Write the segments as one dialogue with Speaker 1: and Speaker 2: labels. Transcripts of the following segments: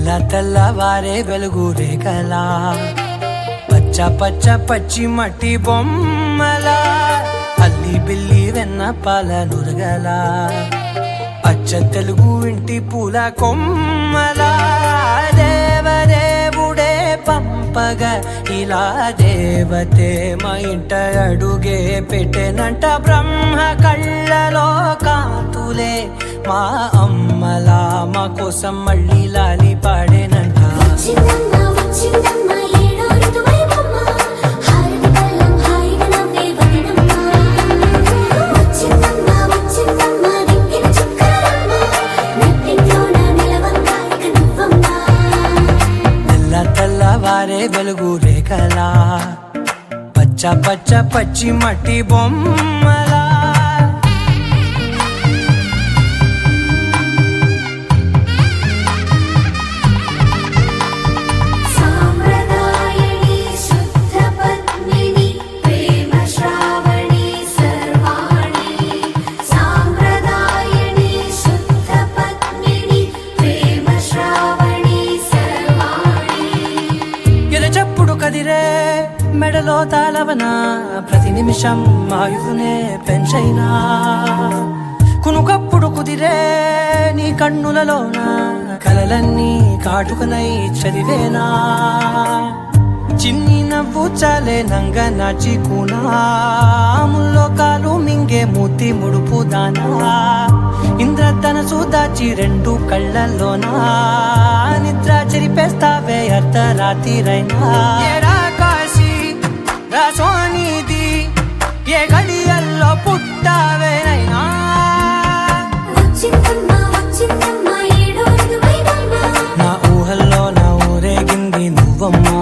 Speaker 1: తెల్లవారే వెలుగు రేఖలా పచ్చ పచ్చ పచ్చి మట్టి బొమ్మల అల్లి బిల్లి వెన్న పాల నురగల అచ్చ తెలుగు ఇంటి పూల కొమ్మల దేవదేవుడే పంపగ ఇలా దేవతే మా ఇంట అడుగే పెట్టెనంట బ్రహ్మ కళ్ళలో కాంతులే మా అమ్మలా మా కోసం మళ్ళీ లాలి పాడేనంట తెల్లవారే వెలుగు రేఖలా పచ్చ పచ్చ పచ్చి మట్టి బొమ్మలా కదిరే మెడలో తాళవన ప్రతి నిమిషం ఆయువునే పెంచైనా కునుకప్పుడు కుదిరే నీ కన్నులలోన కలలన్నీ కాటుకనై చదివేనా చిన్ని నవ్వు చాలే నంగ నాచి కూనాముల్లో కాలు మింగే మూతి ముడుపు దానా ఇంద్రధనసు దాచి రెండు కళ్ళల్లోనా నిద్ర చెరిపేస్తావే అర్ధరాత్రిరైనా కాశీ రాసోనిది ఏ గడియల్లో పుట్టావేనైనా నా ఊహల్లో నా ఊరేగింది నువ్వమ్మా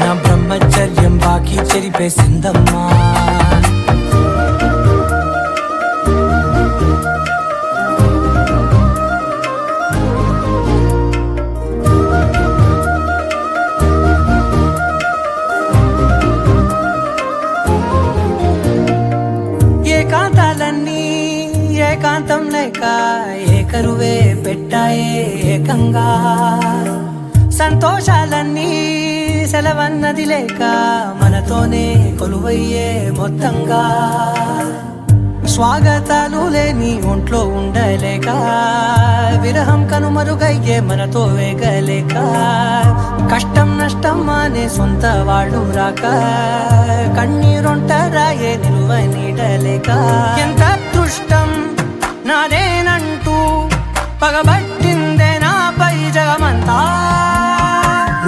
Speaker 1: నా బ్రహ్మచర్యం బాకీ చెరిపేసిందమ్మా ఏకాంతాలన్నీ ఏకాంతం లేక ఏకరువే పెట్టాయే ఏకంగా సంతోషాలన్నీ సెలవన్నది లేక మనతోనే కొలువయ్యే మొత్తంగా స్వాగతాలు లేని ఒంట్లో ఉండలేక విరహం కనుమరుగయ్యే మనతో వేగలేక కష్టం నష్టం అనే సొంత వాళ్ళు రాక కన్నీరొంటరాయే నిలువ నీడలేక ఎంత అదృష్టం నాదేనంటూ పగబట్టిందే నాపై జగమంతా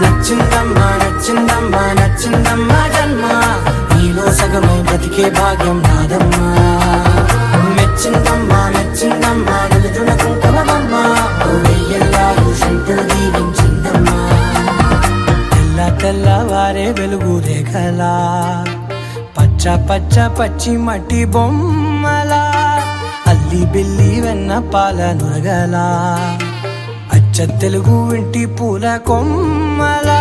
Speaker 1: నచ్చిందమ్మా నచ్చిందమ్మా నచ్చిందమ్మా జన్మ నీలో సగమై బ్రతికే భాగ్యం నాదమ్మా మెచ్చిందమ్మా మెచ్చిందమ్మా నిలుతున్న కుంకుమమ్మా వెయ్యల్లాలు శంకులు దీవించిందమ్మా తెల్లవారే వెలుగు రేఖలా పచ్చ పచ్చ పచ్చి మట్టి బొమ్మలా అల్లి బిల్లి వెన్న పాల నురగల అచ్చ తెలుగు ఇంటి పూల కొమ్మలా